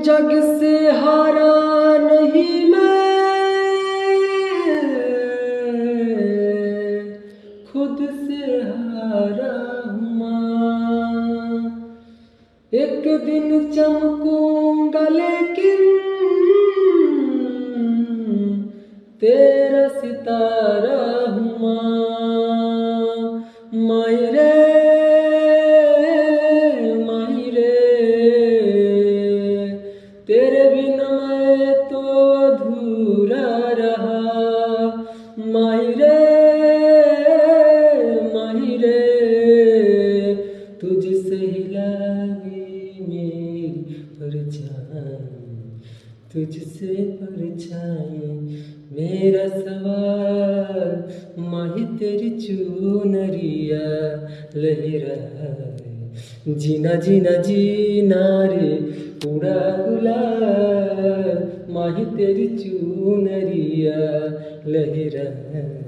जग से हारा नहीं मैं, खुद से हारा हूँ माँ। एक दिन चमकूंगा लेकिन तेरा सितारा हूँ माँ। माई रे माई रे, तेरे बिना मैं तो अधूरा रहा। माई रे तुझसे ही लागी मेरी परछाई, तुझसे परछाई मेरा सवाल। माही तेरी चुनरिया लहराए, जीना जीना जीना रे उड़ा गुलाल। माही तेरी चुनरिया लहराए।